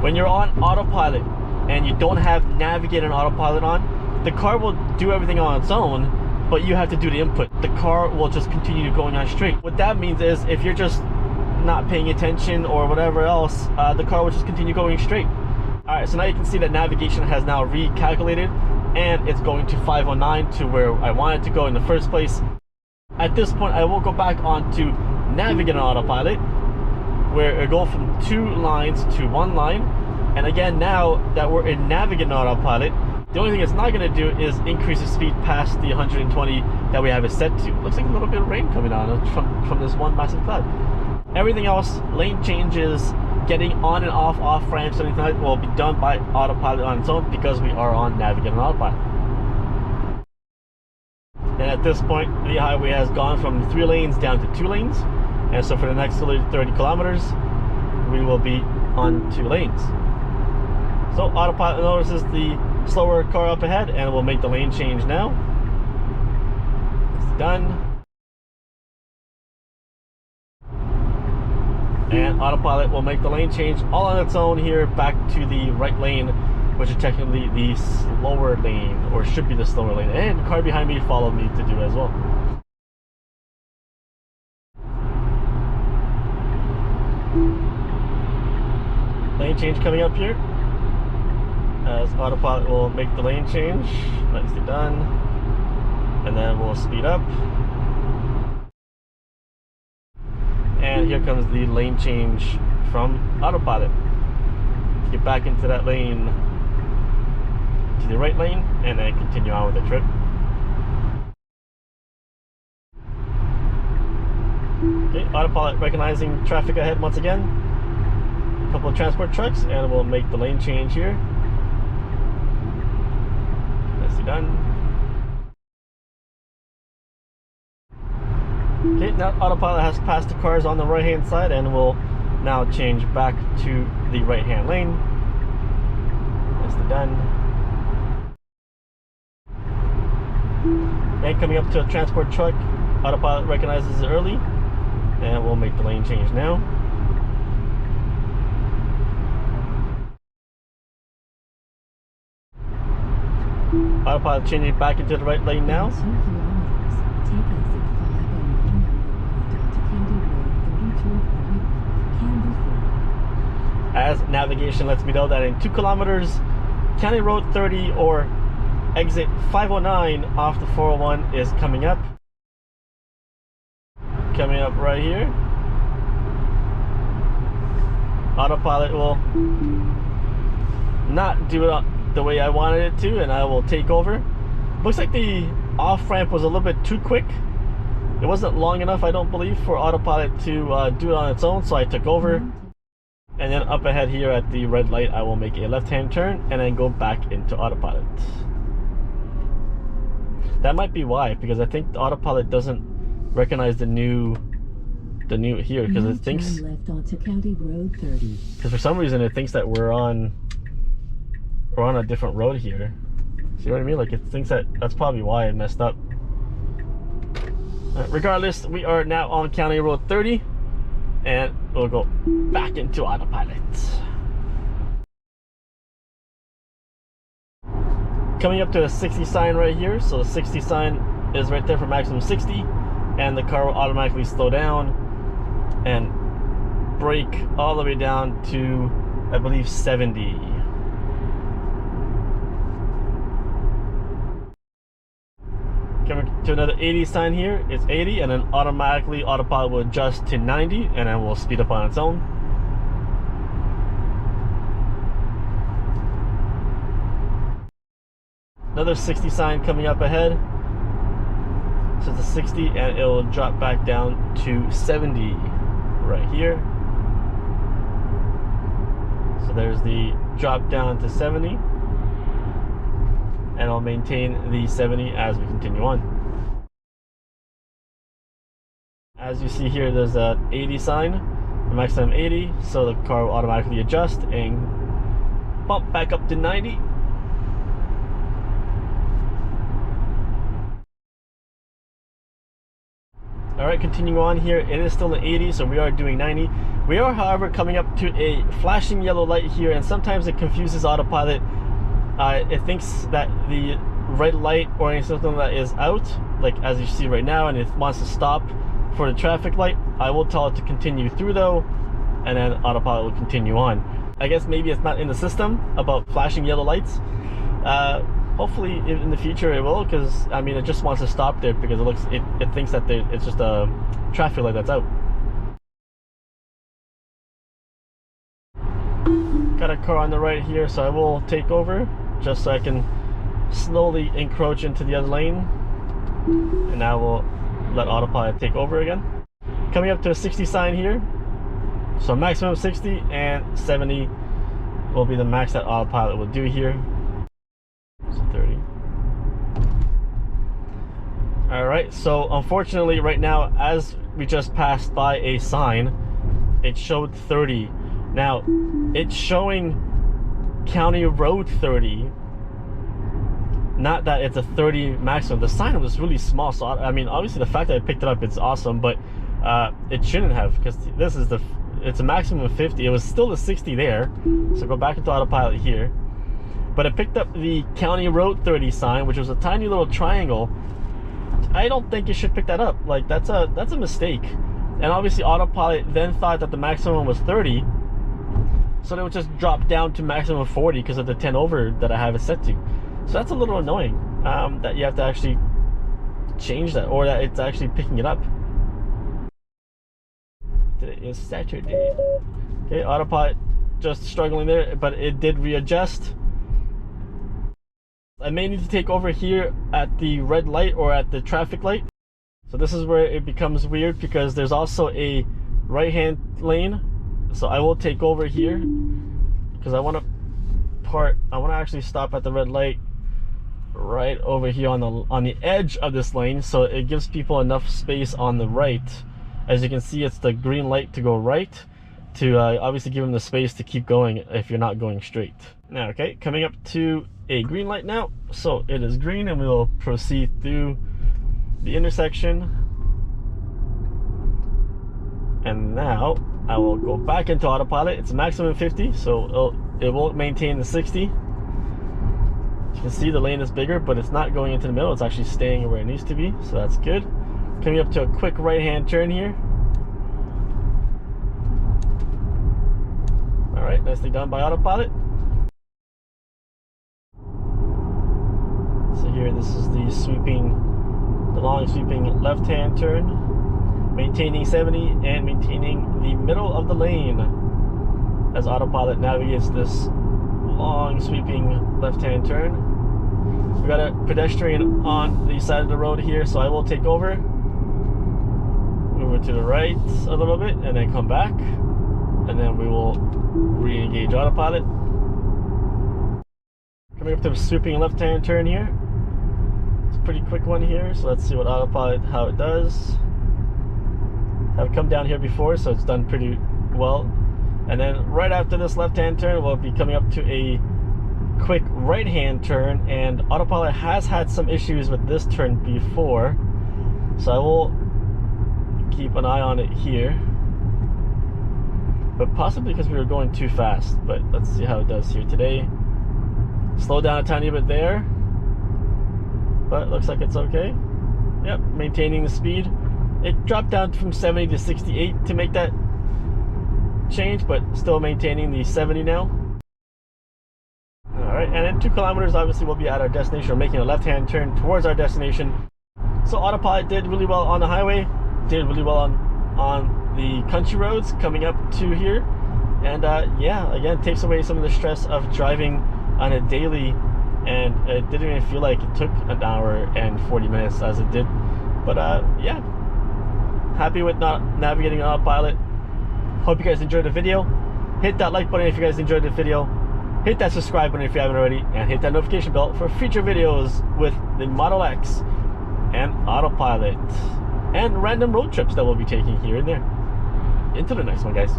When you're on autopilot and you don't have navigate and autopilot on, the car will do everything on its own, but you have to do the input. The car will just continue going on straight. What that means is if you're just not paying attention or whatever else, the car will just continue going straight. Alright, so now you can see that navigation has now recalculated and it's going to 509 to where I wanted to go in the first place. At this point, I will go back onto navigate and autopilot, where it go from 2 lines to 1 line. And again, now that we're in navigate and autopilot, the only thing it's not going to do is increase the speed past the 120 that we have it set to. Looks like a little bit of rain coming on from this one massive cloud. Everything else, lane changes, getting on and off ramps, anything like that will be done by autopilot on its own because we are on navigate and autopilot. And at this point, the highway has gone from 3 lanes down to 2 lanes. And so for the next 30 kilometers, we will be on 2 lanes. So autopilot notices the slower car up ahead and we'll make the lane change now. It's done. And autopilot will make the lane change all on its own here back to the right lane, which is technically the slower lane, or should be the slower lane. And the car behind me followed me to do as well. Lane change coming up here, as autopilot will make the lane change. Nicely done. And then we'll speed up. And here comes the lane change from autopilot. Get back into that lane, to the right lane, and then continue on with the trip. Okay, autopilot recognizing traffic ahead once again. A couple of transport trucks, and we'll make the lane change here. Nicely done. Okay, now autopilot has passed the cars on the right hand side and will now change back to the right hand lane. Nicely done. And coming up to a transport truck, autopilot recognizes it early and we'll make the lane change now. Autopilot changing back into the right lane now. As navigation lets me know that in 2 kilometers, County Road 30 or exit 509 off the 401 is coming up. Coming up right here. Autopilot will not do it the way I wanted it to, and I will take over. Looks like the off ramp was a little bit too quick. It wasn't long enough, I don't believe, for autopilot to do it on its own, so I took over. And then up ahead here at the red light, I will make a left-hand turn and then go back into autopilot. That might be why, because I think the autopilot doesn't recognize the new here, because it thinks left onto County Road 30. Because for some reason it thinks that we're on a different road here. See what I mean? Like it thinks that's probably why it messed up. Regardless, we are now on County Road 30. And we'll go back into autopilot. Coming up to a 60 sign right here. So the 60 sign is right there for maximum 60. And the car will automatically slow down and brake all the way down to, I believe, 70. Coming to another 80 sign here, it's 80, and then automatically autopilot will adjust to 90 and then we'll speed up on its own. Another 60 sign coming up ahead. So it's a 60 and it'll drop back down to 70 right here. So there's the drop down to 70. And I'll maintain the 70 as we continue on. As you see here, there's a 80 sign, the maximum 80, so the car will automatically adjust and bump back up to 90. All right, continuing on here, it is still an 80, so we are doing 90. We are, however, coming up to a flashing yellow light here, and sometimes it confuses Autopilot. It thinks that the red light or something that is out, like as you see right now, and it wants to stop for the traffic light. I will tell it to continue through though, and then Autopilot will continue on. I guess maybe it's not in the system about flashing yellow lights. Hopefully in the future it will, because I mean it just wants to stop there because it thinks that it's just a traffic light that's out. Got a car on the right here, so I will take over just so I can slowly encroach into the other lane, and I will let Autopilot take over again. Coming up to a 60 sign here, so maximum 60 and 70 will be the max that Autopilot will do here. So 30. Alright, so unfortunately right now, as we just passed by a sign, it showed 30. Now it's showing County Road 30, not that it's a 30 maximum. The sign was really small, so I mean obviously the fact that I picked it up, it's awesome, but it shouldn't have, because this is it's a maximum of 50. It was still a 60 there, so go back into Autopilot here. But I picked up the County Road 30 sign, which was a tiny little triangle. I don't think you should pick that up. Like that's a mistake. And obviously Autopilot then thought that the maximum was 30, so they would just drop down to maximum 40 because of the 10 over that I have it set to. So that's a little annoying, that you have to actually change that, or that it's actually picking it up. Today is Saturday. Okay, Autopilot just struggling there, but it did readjust. I may need to take over here at the red light or at the traffic light. So this is where it becomes weird, because there's also a right hand lane. So I will take over here because I want to actually stop at the red light right over here on the edge of this lane, so it gives people enough space on the right. As you can see, it's the green light to go right, to obviously give them the space to keep going if you're not going straight. Now, okay, coming up to a green light now, so it is green and we will proceed through the intersection. And now I will go back into Autopilot. It's maximum 50, so it will maintain the 60. You can see the lane is bigger, but it's not going into the middle. It's actually staying where it needs to be, so that's good. Coming up to a quick right hand turn here. All right, nicely done by Autopilot. So here, this is the long sweeping left hand turn, maintaining 70 and maintaining the middle of the lane as Autopilot navigates this long sweeping left hand turn. We got a pedestrian on the side of the road here, so I will take over, move it to the right a little bit, and then come back, and then we will re-engage Autopilot. Coming up to a sweeping left hand turn here. It's a pretty quick one here, so let's see what Autopilot, how it does. I've come down here before, so it's done pretty well. And then right after this left hand turn, we'll be coming up to a quick right hand turn, and Autopilot has had some issues with this turn before, so I will keep an eye on it here, but possibly because we were going too fast. But let's see how it does here today. Slow down a tiny bit there, but it looks like it's okay. Yep, maintaining the speed. It dropped down from 70 to 68 to make that change, but still maintaining the 70 now. Alright, and in 2 kilometers obviously we'll be at our destination. We're making a left hand turn towards our destination. So Autopilot did really well on the highway, did really well on the country roads coming up to here, and yeah, again, takes away some of the stress of driving on a daily, and it didn't even feel like it took an hour and 40 minutes as it did. But yeah, happy with navigating Autopilot. Hope you guys enjoyed the video. Hit that like button if you guys enjoyed the video. Hit that subscribe button if you haven't already, and hit that notification bell for future videos with the Model X and Autopilot and random road trips that we'll be taking here and there. Until the next one, guys.